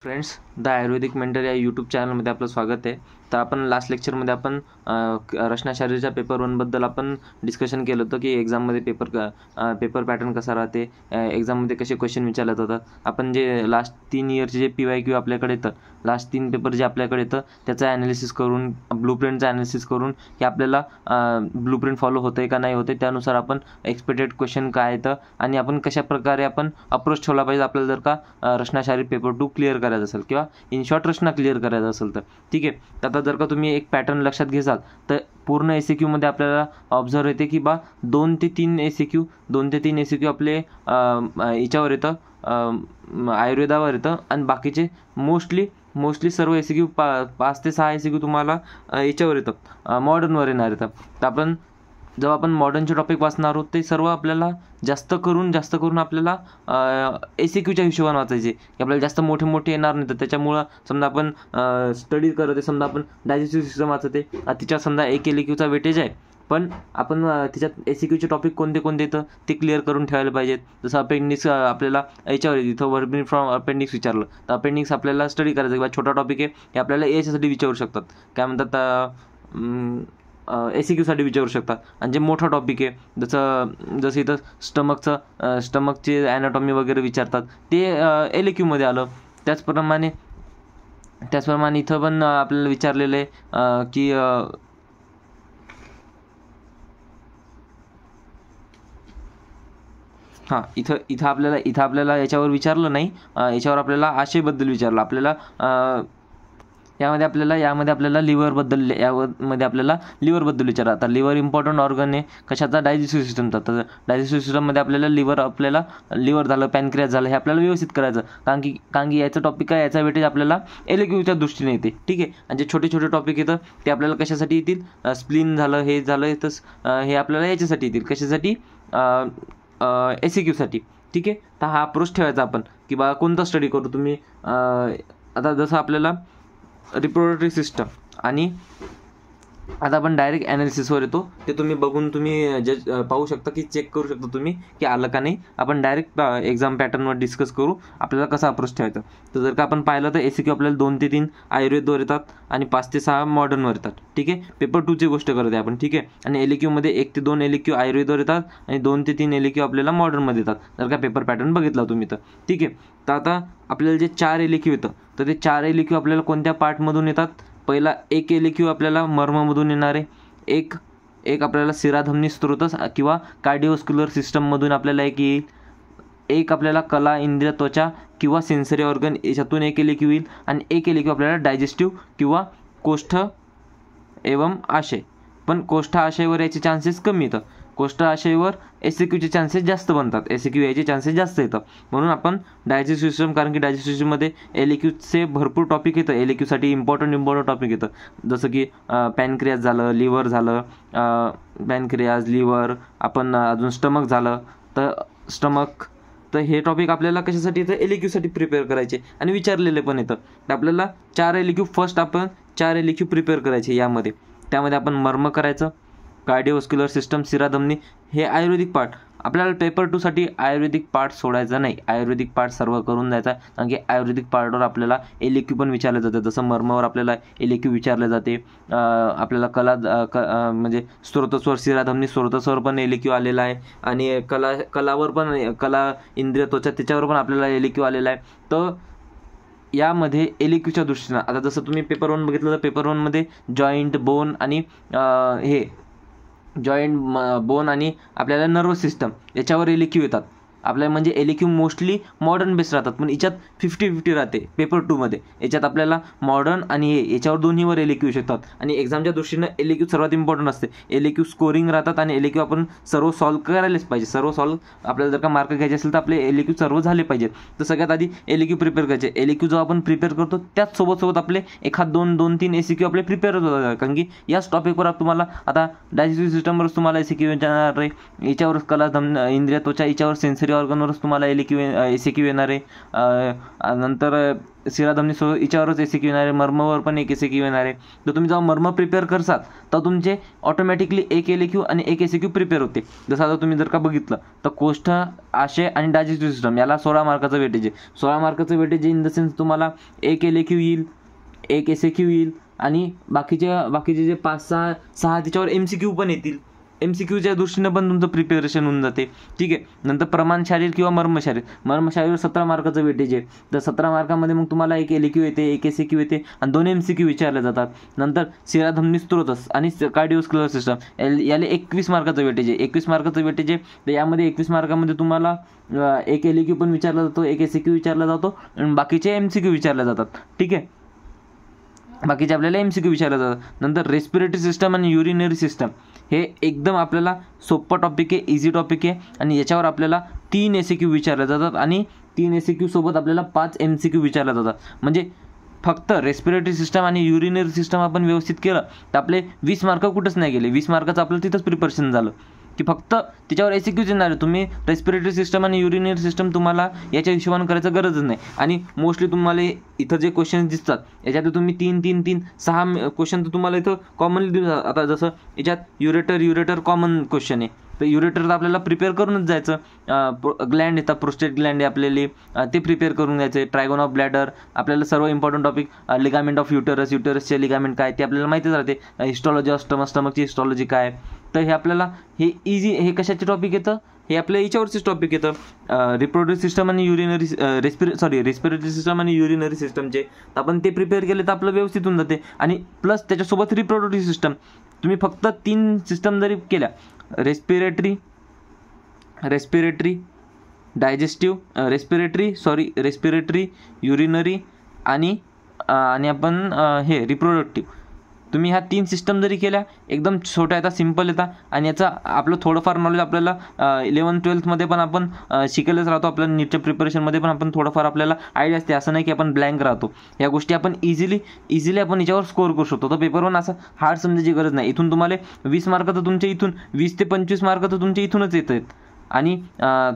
Friends, the Ayurvedic mentor या YouTube चॅनलमध्ये आपलं स्वागत आहे. तर आपण लास्ट लेक्चरमध्ये आपण रचनाशास्त्राच्या पेपर 1बद्दल आपण डिस्कशन केलं होतं की एक्झाममध्ये पेपर पॅटर्न कसा राहते, एक्झाममध्ये कसे क्वेश्चन विचारले जातात. आपण जे लास्ट 3 इयरचे जे PYQ आपल्याकडे येतं, लास्ट 3 पेपर जे आपल्याकडे येतं त्याचं ॲनालिसिस करून, ब्लूप्रिंटचं ॲनालिसिस करून की आपल्याला ब्लूप्रिंट फॉलो होतं आहे का नाही होते, त्यानुसार आपण एक्सपेक्टेड क्वेश्चन काय येतं आणि आपण कशाप्रकारे आपण अप्रोच ठेवला पाहिजे आपल्याला जर का रचनाशास्त्री पेपर 2 क्लिअर करायचं असेल किंवा इन शॉर्ट रचना क्लिअर करायचं असेल तर. ठीक आहे. तर आता जर का तुम्ही एक पॅटर्न लक्षात घेसाल तर पूर्ण ACQमध्ये आपल्याला ऑब्झर्व येते की 2 ते 3 ACQ आपले याच्यावर येतं, आयुर्वेदावर येतं आणि बाकीचे मोस्टली सर्व ACQ 5 ते 6 ACQ तुम्हाला याच्यावर येतं, मॉडर्नवर येणार येतं. तर आपण जेव्हा आपण मॉडर्नचे टॉपिक वाचणार आहोत ते सर्व आपल्याला जास्त करून आपल्याला ACQच्या हिशोबाने वाचायचे की आपल्याला जास्त मोठे येणार नाही. तर त्याच्यामुळं समजा आपण स्टडी करत आहे, समजा आपण डायजेस्टिव्ह सिस्टम वाचते, तिच्यात समजा एक ACQचा वेटेज आहे, पण आपण त्याच्यात ACQचे टॉपिक कोणते येतं ते क्लिअर करून ठेवायला पाहिजेत. जसं अपेंडिक्स आपल्याला याच्यावर इथं वर्किंग फ्रॉम अपेंडिक्स विचारलं तर अपेंडिक्स आपल्याला स्टडी करायचं किंवा छोटा टॉपिक आहे हे आपल्याला याच्यासाठी विचारू शकतात, काय म्हणतात ACQसाठी विचारू शकतात. आणि जे मोठा टॉपिक आहे जसं इथं स्टमकचे ॲनाटॉमी वगैरे विचारतात ते LAQमध्ये आलं. त्याचप्रमाणे इथं पण आपल्याला विचारलेलं आहे की इथं आपल्याला याच्यावर विचारलं नाही, याच्यावर आपल्याला आशयबद्दल विचारलं. यामध्ये आपल्याला लिव्हरबद्दल विचारलं. आता लिव्हर इम्पॉर्टंट ऑर्गन आहे कशाचा, डायजेस्टिव्ह सिस्टमचा. तर डायजेस्टिव्ह सिस्टममध्ये आपल्याला लिव्हर झालं, पॅनक्रियास झालं, हे आपल्याला व्यवस्थित करायचं. कारण की याचं टॉपिक काय, याचा वेटेज आपल्याला LAQच्या दृष्टीने येते. ठीक आहे. आणि जे छोटे टॉपिक येतं ते आपल्याला कशासाठी येतील, स्प्लीन झालं, हे झालं, तर हे आपल्याला याच्यासाठी येतील, कशासाठी, ACQसाठी. ठीक आहे. तर हा अप्रोच ठेवायचा आपण की कोणता स्टडी करू तुम्ही. आता जसं आपल्याला रिप्रोडक्टिव्ह सिस्टम आणि आता आपण डायरेक्ट ॲनालिसिसवर येतो. ते तुम्ही बघून तुम्ही पाहू शकता की चेक करू शकता तुम्ही की आलं का नाही. आपण डायरेक्ट एक्झाम पॅटर्नवर डिस्कस करू आपल्याला कसा अप्रोच ठेवायचा. तर जर का आपण पाहिलं तर ACQ आपल्याला 2 ते 3 आयुर्वेदवर येतात आणि 5 ते 6 मॉडर्नवर येतात. ठीक आहे. पेपर 2ची गोष्ट करत आहे आपण. ठीक आहे. आणि LAQमध्ये 1 ते 2 LAQ आयुर्वेदवर येतात आणि 2 ते 3 LAQ आपल्याला मॉडर्नमध्ये येतात, जर का पेपर पॅटर्न बघितला तुम्ही तर. ठीक आहे. तर आता आपल्याला जे 4 LAQ येतं तर ते 4 LAQ आपल्याला कोणत्या पार्टमधून येतात. पहिला एक LAQ आपल्याला मर्ममधून येणार आहे, एक आपल्याला शिराधमनी स्त्रोत किंवा कार्डिओस्क्युलर सिस्टममधून आपल्याला एक येईल, एक आपल्याला कला, इंद्रिय, त्वचा किंवा सेन्सरी ऑर्गन याच्यातून एक LAQ येईल आणि एक LAQ आपल्याला डायजेस्टिव्ह किंवा कोष्ठ एवं आशय. पण कोष्ठ आशयवर याचे चान्सेस कमी येतं, कोष्ठ आशयवर ACQचे चान्सेस जास्त बनतात, ACQ याचे चान्सेस जास्त येतात. म्हणून आपण डायजेस्टिव्ह सिस्टम, कारण की डायजेस्टिव्ह सिस्टममध्ये LAQचे भरपूर टॉपिक येतं, LAQसाठी इम्पॉर्टंट टॉपिक येतं. जसं की पॅनक्रियास झालं, लिव्हर झालं, पॅनक्रियास, लिव्हर, आपण अजून स्टमक झालं तर हे टॉपिक आपल्याला कशासाठी येतं, LAQसाठी प्रिपेअर करायचे आणि विचारलेले पण येतं. तर आपल्याला 4 LAQ फर्स्ट आपण 4 LAQ प्रिपेअर करायचे. त्यामध्ये आपण मर्म करायचं, कार्डिओस्क्युलर सिस्टम, शिराधमनी, हे आयुर्वेदिक पार्ट. आपल्याला पेपर 2साठी आयुर्वेदिक पार्ट सोडायचा नाही, आयुर्वेदिक पार्ट सर्व करून द्यायचा. कारण की आयुर्वेदिक पार्टवर आपल्याला LAQ पण विचारले जाते. जसं मर्मावर आपल्याला LAQ विचारले जाते, आपल्याला म्हणजे स्त्रोतस्वर, शिराधमनी स्त्रोतस्वर पण LAQ आलेला आहे आणि कलावर पण, कला, इंद्रिय, त्वचा, त्याच्यावर पण आपल्याला LAQ आलेला आहे. तर यामध्ये LAQच्या दृष्टीनं आता जसं तुम्ही पेपर 1 बघितलं तर पेपर 1मध्ये जॉईंट, बोन आणि आपल्याला नर्वस सिस्टम याच्यावर LAQ येतात आपल्याला. म्हणजे LAQ मोस्टली मॉडर्न बेस्ड राहतात, पण याच्यात 50-50 राहते पेपर 2मध्ये. याच्यात आपल्याला मॉडर्न आणि याच्यावर दोन्हीवर LAQ येऊ शकतात. आणि एक्झामच्या दृष्टीनं LAQ सर्वात इम्पॉर्टंट असते. LAQ स्कोरिंग राहतात आणि LAQ आपण सर्व सॉल्व करायलाच पाहिजे. आपल्याला जर का मार्क घ्यायचे असेल तर आपले LAQ सर्व झाले पाहिजेत. तर सगळ्यात आधी LAQ प्रिपेअर करायचे. LAQ जो आपण प्रिपेअर करतो त्याच सोबत आपले 2-3 ACQ आपले प्रिपेअर होतात. कारण की याच टॉपिकवर तुम्हाला आता डायजेस्टिव्ह सिस्टमवरच तुम्हाला ACQ येणार आहे, याच्यावर कला, इंद्रिय, त्वचा, याच्यावर सेन्सरी रेस्पिरेटरी ऑर्गनवरच तुम्हाला SAQ येणार आहे. नंतर शिराधमनी याच्यावरच SAQ येणार आहे. मर्मवर पण एक SAQ येणार आहे. तर तुम्ही जेव्हा मर्म प्रिपेअर करसाल तर तुमचे ऑटोमॅटिकली एक LAQ आणि एक SAQ प्रिपेअर होते. जसं आता तुम्ही जर का बघितलं तर कोष्ठ, आशय आणि डायजेस्टिव्ह सिस्टम याला 16 मार्काचं वेटेज आहे. 16 मार्काचं वेटेज इन द सेन्स तुम्हाला एक LAQ येईल, एक SAQ येईल आणि बाकीचे जे 5-6 त्याच्यावर MCQ पण येतील. MCQच्या दृष्टीनं पण तुमचं प्रिपेरेशन होऊन जाते. ठीक आहे. नंतर प्रमाण शारीर किंवा मर्मशारीर 17 मार्काचं वेटेज आहे. तर 17 मार्कामध्ये मग तुम्हाला एक LAQ येते, एक SAQ येते आणि 2 MCQ विचारले जातात. नंतर शिराधमनी स्त्रोतस आणि कार्डिओस्क्युलर सिस्टम याला 21 मार्काचं वेटेज आहे. 21 मार्काचं वेटेज आहे. तर यामध्ये 21 मार्कामध्ये तुम्हाला एक LAQ पण विचारला जातो, एक SAQ विचारला जातो आणि बाकीचे MCQ विचारले जातात. ठीक आहे. बाकीचे आपल्याला MCQ विचारले जातात. नंतर रेस्पिरेटरी सिस्टम आणि युरिनरी सिस्टम हे एकदम आपल्याला सोपं टॉपिक आहे, इझी टॉपिक आहे आणि याच्यावर आपल्याला 3 SAQ विचारले जातात आणि 3 SAQ सोबत आपल्याला 5 MCQ विचारले जातात. म्हणजे फक्त रेस्पिरेटरी सिस्टम आणि युरिनरी सिस्टम आपण व्यवस्थित केलं तर आपले 20 मार्क कुठंच नाही गेले. 20 मार्काचं आपलं तिथंच प्रिपरेशन झालं की फक्त त्याच्यावर SAQच येणार आहे. तुम्ही रेस्पिरेटरी सिस्टम आणि युरिनरी सिस्टम तुम्हाला याच्या हिशोबाने करायचं गरजच नाही. आणि मोस्टली तुम्हाला इथं जे क्वेश्चन दिसतात याच्यात तुम्ही 6 क्वेश्चन तर तुम्हाला इथं कॉमनली दिसतात. आता जसं याच्यात युरेटर कॉमन क्वेश्चन आहे. तर युरेटर तर आपल्याला प्रिपेअर करूनच जायचं. ग्लँड येतात, प्रोस्टेट ग्लँड आहे आपल्याला, ते प्रिपेअर करून घ्यायचे. ट्रायगोन ऑफ ब्लॅडर आपल्याला सर्व इम्पॉर्टंट टॉपिक, लिगामेंट ऑफ युटरसचे लिगामेंट काय ते आपल्याला माहितीच राहते. हिस्टॉलॉजी ऑफ स्टमकची हिस्टॉलॉजी काय. तर हे आपल्याला हे इझी, हे कशाचे टॉपिक येतं, हे आपल्या याच्यावरचेच टॉपिक येतं. रिप्रोडक्टिव्ह सिस्टम आणि रेस्पिरेटरी सिस्टम आणि युरिनरी सिस्टमचे. तर आपण ते प्रिपेअर केले तर आपलं व्यवस्थित होऊन जाते. आणि प्लस त्याच्यासोबत रिप्रोडक्टिव्ह सिस्टम तुम्ही फक्त 3 सिस्टम जरी केल्या, रेस्पिरेटरी रेस्पिरेटरी युरिनरी आणि आपण हे रिप्रोडक्टिव्ह, तुम्ही ह्या 3 सिस्टम जरी केल्या एकदम छोट्या येतात, सिम्पल येतात आणि याचा आपलं थोडंफार नॉलेज आपल्याला 11th-12th पण आपण शिकायलाच राहतो. आपल्या नीटच्या प्रिपरेशनमध्ये पण आपण थोडंफार आपल्याला आयडिया असते. असं नाही की आपण ब्लँक राहतो. या गोष्टी आपण इझिली आपण याच्यावर स्कोअर करू शकतो. तर पेपर 1 असं हार्ड समजायची गरज नाही. इथून तुम्हाला 20 मार्क तर तुमच्या इथून 20 ते 25 मार्क तर तुमच्या इथूनच येत आहेत. आणि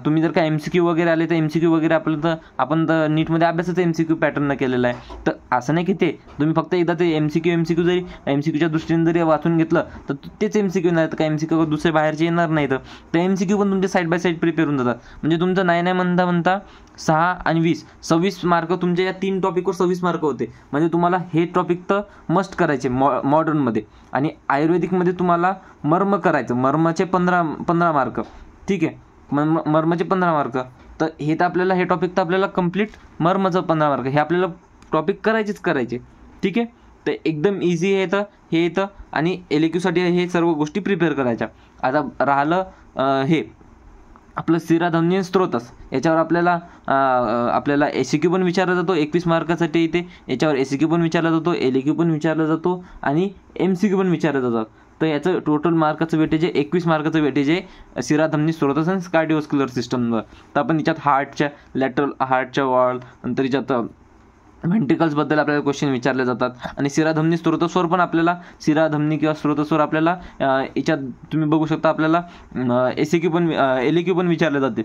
तुम्ही जर का MCQ वगैरे आले तर MCQ वगैरे आपण तर नीटमध्ये अभ्यासाचं MCQ पॅटर्न केलेलं आहे. तर असं नाही की ते तुम्ही फक्त एकदा ते MCQ जरी MCQच्या दृष्टीने जरी वाचून घेतलं तर तेच MCQ येणार. तर काय MCQ दुसरे बाहेरचे येणार नाही. तर MCQ पण तुमचे साईड बाय साईड प्रिपेअर होऊन जातात. म्हणजे तुमचं नाही म्हणता 6 आणि 20 26 मार्क तुमच्या या 3 टॉपिकवर 26 मार्क होते. म्हणजे तुम्हाला हे टॉपिक तर मस्ट करायचे मॉडर्नमध्ये. आणि आयुर्वेदिकमध्ये तुम्हाला मर्म करायचं, मर्माचे 15 मार्क. ठीक आहे. मर्माचे 15 मार्क. तर हे तर आपल्याला हे टॉपिक तर आपल्याला कंप्लीट मर्माचं 15 मार्क हे आपल्याला टॉपिक करायचे. ठीक आहे. तर एकदम इझी हे येतं आणि LAQसाठी हे सर्व गोष्टी प्रिपेअर करायच्या. आता राहिलं हे आपलं शिराधमनी स्त्रोतस, याच्यावर आपल्याला SAQ पण विचारला जातो. 21 मार्कासाठी येते. याच्यावर SAQ पण विचारला जातो, LAQ पण विचारला जातो आणि MCQ पण विचारले जातात. तर याचं टोटल मार्काचं वेटेज आहे 21 मार्काचं वेटेज आहे शिराधमनी स्त्रोतस आणि कार्डिओस्क्युलर सिस्टमवर. तर आपण याच्यात हार्टच्या वॉल, नंतर याच्यात व्हेंट्रिकल्सबद्दल आपल्याला क्वेश्चन विचारले जातात. आणि शिराधमनी स्त्रोतस्वर पण आपल्याला शिराधमनी किंवा स्त्रोतस्वर आपल्याला याच्यात तुम्ही बघू शकता आपल्याला LAQ पण विचारले जाते.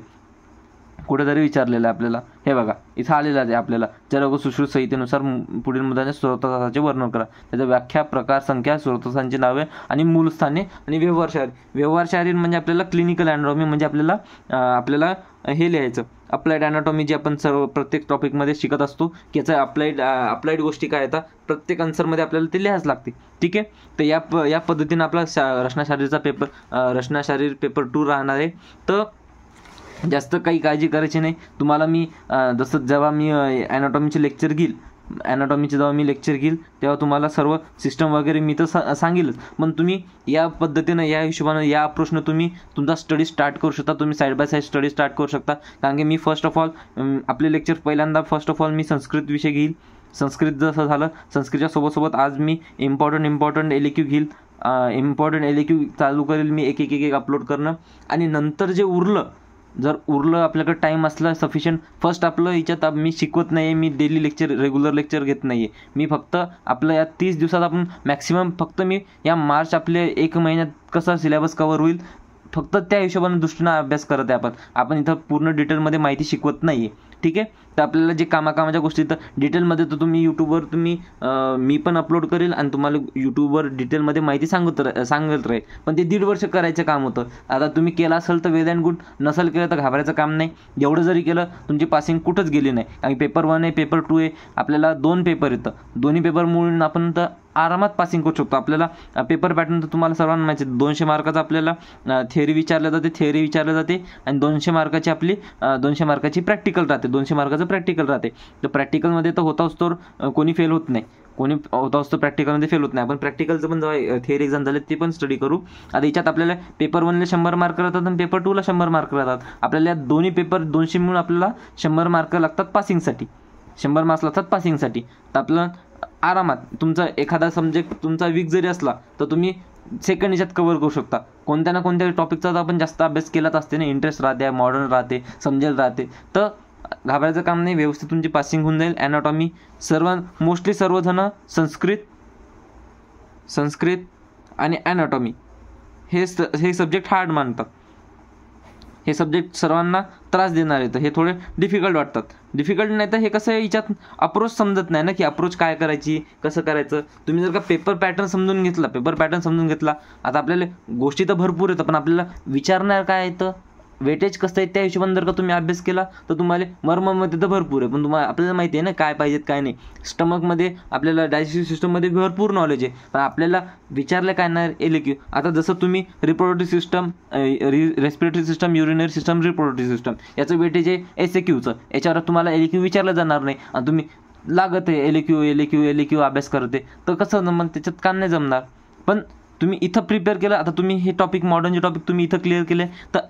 कुठेतरी विचारलेलं आहे आपल्याला. हे बघा इथं आलेलं आहे आपल्याला. जर सुश्रुत संहितेनुसार पुढील मुद्द्याने स्त्रोतसाचे वर्णन करा. त्याच्या व्याख्या, प्रकार, संख्या, स्त्रोतसांची नावे आणि मूलस्थाने आणि व्यवहार शारीर म्हणजे आपल्याला क्लिनिकल अॅनाटॉमी म्हणजे आपल्याला हे लिहायचं अप्लाइड अॅनाटॉमी जे आपण प्रत्येक टॉपिकमध्ये शिकत असतो की याचं अप्लाइड गोष्टी काय येतात प्रत्येक आन्सरमध्ये आपल्याला ते लिहायच लागते. ठीक आहे. तर या पद्धतीनं आपला रचनाशारीर पेपर 2 राहणार आहे. तर जास्त काही काळजी करायची नाही. तुम्हाला मी जसं जेव्हा मी ॲनाटॉमीचे लेक्चर घेईल तेव्हा तुम्हाला सर्व सिस्टम वगैरे मी तर सांगेलच. पण तुम्ही या पद्धतीनं या हिशोबानं या अप्रोचनं तुम्ही तुमचा स्टडी स्टार्ट करू शकता. तुम्ही side by side study start करू शकता. कारण की मी फर्स्ट ऑफ ऑल आपले लेक्चर पहिल्यांदा मी संस्कृत विषय घेईल. संस्कृत जसं झालं संस्कृतच्या सोबत आज मी इम्पॉर्टंट LAQ घेईल. इम्पॉर्टंट LAQ चालू करेल मी एक अपलोड करणं. आणि नंतर जे जर उरलं आपल्याकडे टाईम असला सफिशियंट, फर्स्ट आपलं याच्यात मी शिकवत नाही आहे. मी डेली रेग्युलर लेक्चर घेत नाही आहे. मी फक्त आपलं या 30 दिवसात आपण मॅक्सिमम फक्त मी या मार्च आपल्या 1 महिन्यात कसा सिलेबस कवर होईल फक्त त्या हिशोबाने दृष्टीनं अभ्यास करत आहे आपण इथं पूर्ण डिटेलमध्ये माहिती शिकवत नाही आहे, ठीक आहे. तर आपल्याला जे कामाच्या गोष्टी तर डिटेलमध्ये तर तुम्ही यूट्यूबवर मी पण अपलोड करेल आणि तुम्हाला यूट्यूबवर डिटेलमध्ये माहिती सांगत राहील. पण ते 1.5 वर्ष करायचं काम होतं. आता तुम्ही केलं असेल तर वेल अँड गुड, नसेल केलं तर घाबरायचं काम नाही. एवढं जरी केलं तुमची पासिंग कुठंच गेली नाही. आणि पेपर 1 आहे, पेपर 2 आहे, आपल्याला 2 पेपर येतं. दोन्ही पेपर मिळून आपण तर आरामात पासिंग करू शकतो. आपल्याला पेपर पॅटर्न तर तुम्हाला सर्वांना माहिती आहे. 200 मार्काचं आपल्याला थिअरी विचारलं जाते आणि 200 मार्काची आपली 200 मार्काची प्रॅक्टिकल राहते. 200 मार्काचं प्रॅक्टिकल राहते. तर प्रॅक्टिकलमध्ये तर होताच तर कोणी फेल होत नाही. कोणी होता असतो प्रॅक्टिकलमध्ये फेल होत नाही. आपण प्रॅक्टिकलचं पण जेव्हा थिअरी एक्झाम झाले ते पण स्टडी करू. आता याच्यात आपल्याला पेपर 1ला 100 मार्क राहतात आणि पेपर 2ला 100 मार्क राहतात. आपल्याला दोन्ही पेपर 200 मिळून आपल्याला 100 मार्क लागतात पासिंगसाठी. 100 मार्क्स लागतात पासिंगसाठी. तर आपलं आरामात तुमचा एखादा सब्जेक्ट तुमचा वीक जरी असला तर तुम्ही सेकंड याच्यात कव्हर करू शकता. कोणत्या ना कोणत्या टॉपिकचा तर आपण जास्त अभ्यास केलाच असते ना. इंटरेस्ट राहते, मॉडर्न राहते, समजेल राहते. तर घाबरायचं काम नाही. व्यवस्थित तुमची पासिंग होऊन जाईल. ॲनाटॉमी मोस्टली सर्वजण संस्कृत आणि ॲनाटॉमी हे सब्जेक्ट हार्ड मानतात. हे सब्जेक्ट सर्वांना त्रास देणार आहेत. हे थोडे डिफिकल्ट वाटतात. डिफिकल्ट नाही तर हे कसं आहे, याच्यात अप्रोच समजत नाही ना, की अप्रोच काय करायची, कसं करायचं. तुम्ही जर का पेपर पॅटर्न समजून घेतला, आता आपल्याला गोष्टी तर भरपूर येतं, पण आपल्याला विचारणार काय येतं, वेटेज कसं आहे, त्या हिशोबाने जर का तुम्ही अभ्यास केला तर तुम्हाला मर्ममध्ये तर भरपूर आहे. पण आपल्याला माहिती आहे ना काय पाहिजेत काय नाही. स्टमकमध्ये आपल्याला डायजेस्टिव्ह सिस्टममध्ये भरपूर नॉलेज आहे, पण आपल्याला विचारलं काय नाही LQ. आता जसं तुम्ही reproductive system, respiratory system, urinary system, reproductive system याचं वेटेज आहे SAQचं. याच्यावर तुम्हाला LQ विचारलं जाणार नाही आणि तुम्ही लागत आहे LQ अभ्यास करते तर कसं मग त्याच्यात का नाही जमणार. पण तुम्ही इथं प्रिपेअर केलं. आता तुम्ही हे टॉपिक मॉडर्नचे टॉपिक तुम्ही इथं क्लिअर केले तर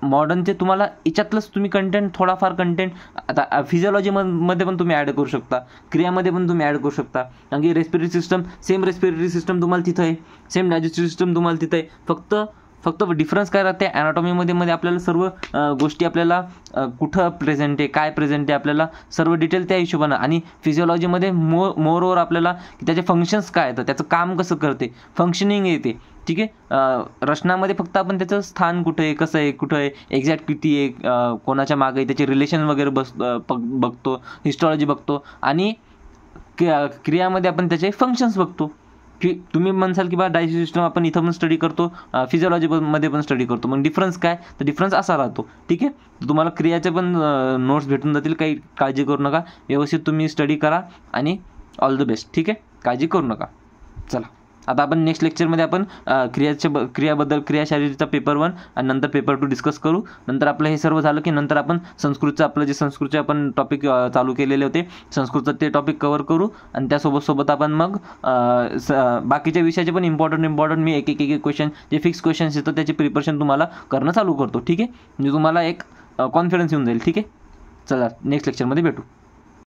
मॉडर्नचे तुम्हाला याच्यातलंच तुम्ही थोडाफार कंटेंट आता फिजिओलॉजीमध्ये पण तुम्ही ॲड करू शकता, क्रियामध्ये पण तुम्ही ॲड करू शकता. कारण की सेम रेस्पिरेटरी सिस्टम तुम्हाला तिथं आहे, सेम डायजेस्टिव्ह सिस्टम तुम्हाला तिथं आहे. फक्त डिफरन्स काय राहते, ॲनाटॉमीमध्ये आपल्याला सर्व गोष्टी आपल्याला कुठं प्रेझेंट आहे, काय प्रेझेंट आहे, आपल्याला सर्व डिटेल त्या हिशोबानं. आणि फिजिओलॉजीमध्ये मोर ओव्हर आपल्याला त्याचे फंक्शन्स काय येतं, त्याचं काम कसं करते, फंक्शनिंग येते, ठीक आहे. रचनामध्ये फक्त आपण त्याचं स्थान कुठं आहे, कसं आहे, कुठं आहे, एक्झॅक्ट किती आहे, कोणाच्या मागे आहे, त्याचे रिलेशन वगैरे बघतो, हिस्टॉलॉजी बघतो. आणि क्रियामध्ये आपण त्याचे फंक्शन्स बघतो. की तुम्ही म्हणसाल की बा डायजेस्टिव्ह सिस्टम आपण इथं पण स्टडी करतो, फिजिओलॉजीमध्ये पण स्टडी करतो. मग डिफरन्स काय, तर डिफरन्स असा राहतो, ठीक आहे. तुम्हाला क्रियाचे पण नोट्स भेटून जातील, काही काळजी करू नका. व्यवस्थित तुम्ही स्टडी करा आणि ऑल द बेस्ट, ठीक आहे. काळजी करू नका. चला आता आपण नेक्स्ट लेक्चरमध्ये आपण क्रियाशारीचा पेपर 1 आणि नंतर पेपर 2 डिस्कस करू. नंतर आपलं हे सर्व झालं की नंतर आपण संस्कृतचे आपण टॉपिक चालू केलेले होते, संस्कृतचं ते टॉपिक कव्हर करू. आणि त्यासोबत आपण मग बाकीच्या विषयाचे पण इम्पॉर्टंट मी एक क्वेश्चन जे फिक्स क्वेश्चन्स येतं त्याचे प्रिपरेशन तुम्हाला करणं चालू करतो, ठीक आहे. म्हणजे तुम्हाला एक कॉन्फिडन्स येऊन जाईल, ठीक आहे. चला नेक्स्ट लेक्चरमध्ये भेटू.